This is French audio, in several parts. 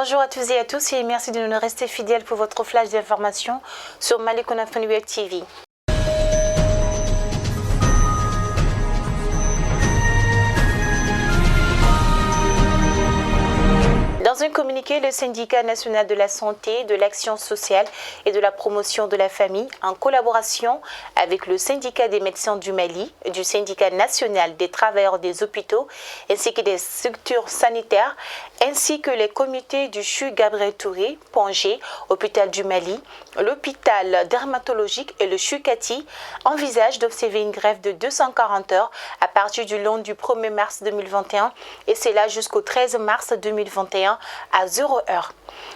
Bonjour à tous et à tous et merci de nous rester fidèles pour votre flash d'information sur Malikounda Info Web TV. Dans un communiqué, le syndicat national de la santé, de l'action sociale et de la promotion de la famille, en collaboration avec le syndicat des médecins du Mali, du syndicat national des travailleurs des hôpitaux, ainsi que des structures sanitaires, ainsi que les comités du CHU Gabriel Touré, Pongé, hôpital du Mali, l'hôpital dermatologique et le CHU Kati, envisagent d'observer une grève de 240 heures à partir du lundi du 1er mars 2021 et c'est là jusqu'au 13 mars 2021 à 0 heure.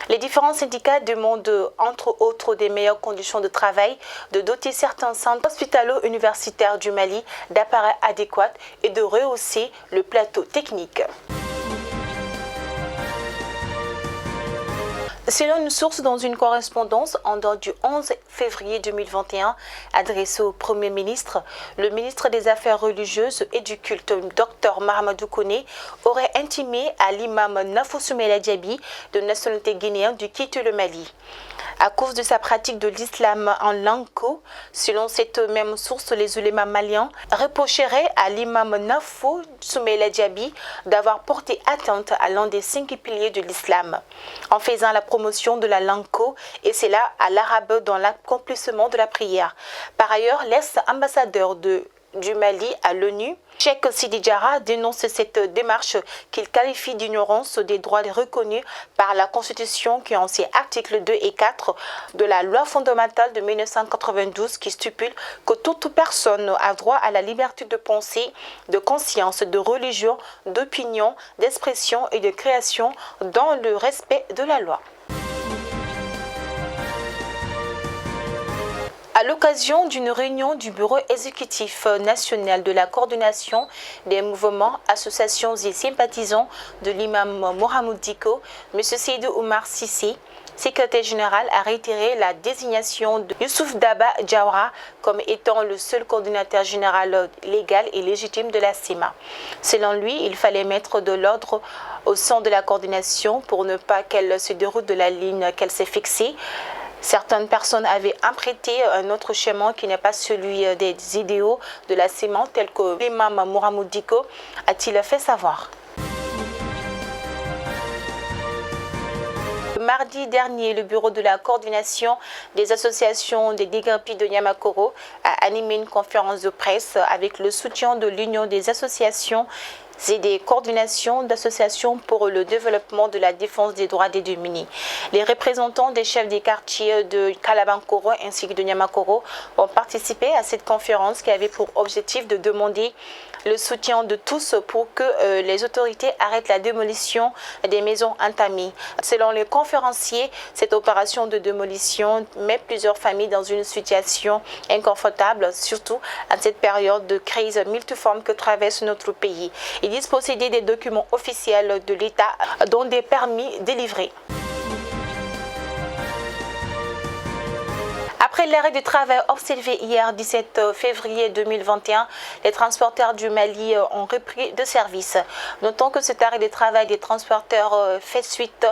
Les différents syndicats demandent, entre autres, des meilleures conditions de travail, de doter certains centres hospitalo-universitaires du Mali d'appareils adéquats et de rehausser le plateau technique. Selon une source dans une correspondance en date du 11 février 2021 adressée au Premier ministre, le ministre des Affaires religieuses et du culte, Dr Mahamadou Koné, aurait intimé à l'imam Nafou Soumaïla Diaby, de nationalité guinéenne, de quitter le Mali. À cause de sa pratique de l'islam en langue ko, selon cette même source, les ulémas maliens reprocheraient à l'imam Nafou Soumaïla Diaby d'avoir porté atteinte à l'un des 5 piliers de l'islam, en faisant la promotion de la langue ko, et c'est là à l'arabe dans l'accomplissement de la prière. Par ailleurs, l'ex-ambassadeur du Mali à l'ONU, Cheikh Sidi Diarra, dénonce cette démarche qu'il qualifie d'ignorance des droits reconnus par la Constitution qui en ses articles 2 et 4 de la loi fondamentale de 1992 qui stipule que toute personne a droit à la liberté de pensée, de conscience, de religion, d'opinion, d'expression et de création dans le respect de la loi. À l'occasion d'une réunion du Bureau exécutif national de la coordination des mouvements, associations et sympathisants de l'imam Mohamed Diko, M. Seydou Oumar Sissi, secrétaire général, a réitéré la désignation de Youssouf Daba Diawara comme étant le seul coordinateur général légal et légitime de la CEMA. Selon lui, il fallait mettre de l'ordre au sein de la coordination pour ne pas qu'elle se déroute de la ligne qu'elle s'est fixée. Certaines personnes avaient emprunté un autre chemin qui n'est pas celui des idéaux de la CEMA, tel que l'imam Mohamed Diko a-t-il fait savoir. Mardi dernier, le bureau de la coordination des associations des déguerpis de Niamakoro a animé une conférence de presse avec le soutien de l'Union des associations et des coordinations d'associations pour le développement de la défense des droits des démunis. Les représentants des chefs des quartiers de Kalabankoro ainsi que de Niamakoro ont participé à cette conférence qui avait pour objectif de demander le soutien de tous pour que les autorités arrêtent la démolition des maisons entamées. Selon les conférenciers, cette opération de démolition met plusieurs familles dans une situation inconfortable, surtout à cette période de crise multiforme que traverse notre pays. Ils disent posséder des documents officiels de l'État, dont des permis délivrés. Après l'arrêt du travail observé hier 17 février 2021, les transporteurs du Mali ont repris de service. Notons que cet arrêt de travail des transporteurs fait suite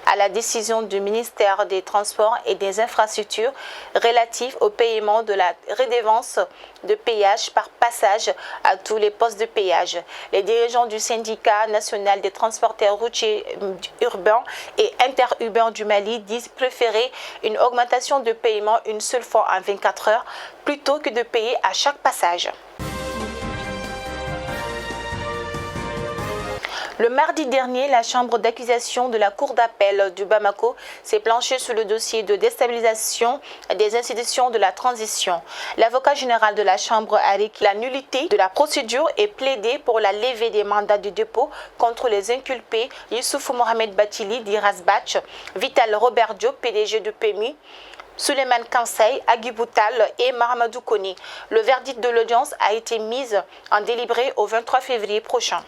à la décision du ministère des Transports et des Infrastructures relative au paiement de la redevance de péage par passage à tous les postes de péage. Les dirigeants du syndicat national des transporteurs routiers urbains et interurbains du Mali disent préférer une augmentation de paiement une seule fois en 24 heures plutôt que de payer à chaque passage. Le mardi dernier, la chambre d'accusation de la Cour d'appel du Bamako s'est penchée sur le dossier de déstabilisation des institutions de la transition. L'avocat général de la chambre a requis la nullité de la procédure et plaidé pour la levée des mandats de dépôt contre les inculpés Youssouf Mohamed Batili d'Irasbach, Vital Robert Diop, PDG de PMI, Souleymane Kansay, Agiboutal et Mahamadou Koné. Le verdict de l'audience a été mis en délibéré au 23 février prochain.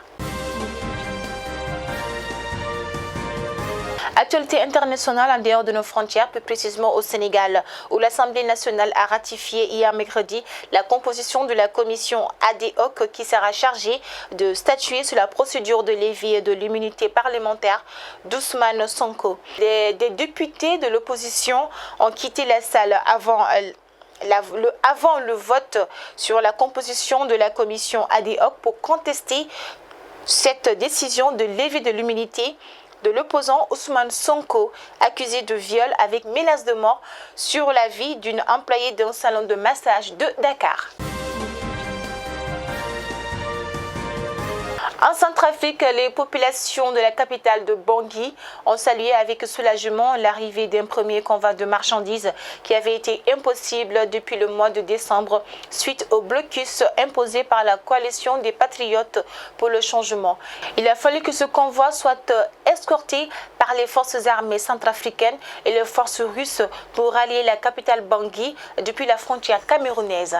Actualité internationale en dehors de nos frontières, plus précisément au Sénégal, où l'Assemblée nationale a ratifié hier mercredi la composition de la commission ad hoc qui sera chargée de statuer sur la procédure de levée de l'immunité parlementaire d'Ousmane Sonko. Des députés de l'opposition ont quitté la salle avant le vote sur la composition de la commission ad hoc pour contester cette décision de levée de l'immunité de l'opposant Ousmane Sonko, accusé de viol avec menace de mort sur la vie d'une employée d'un salon de massage de Dakar. En Centrafrique, les populations de la capitale de Bangui ont salué avec soulagement l'arrivée d'un premier convoi de marchandises qui avait été impossible depuis le mois de décembre suite au blocus imposé par la coalition des patriotes pour le changement. Il a fallu que ce convoi soit escorté par les forces armées centrafricaines et les forces russes pour rallier la capitale Bangui depuis la frontière camerounaise.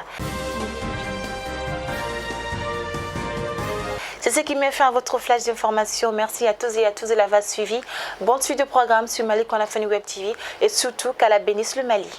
C'est ce qui met fin à votre flash d'information. Merci à tous et à tous de l'avoir suivi. Bonne suite de programme sur Mali Konafeni Web TV et surtout qu'Allah bénisse le Mali.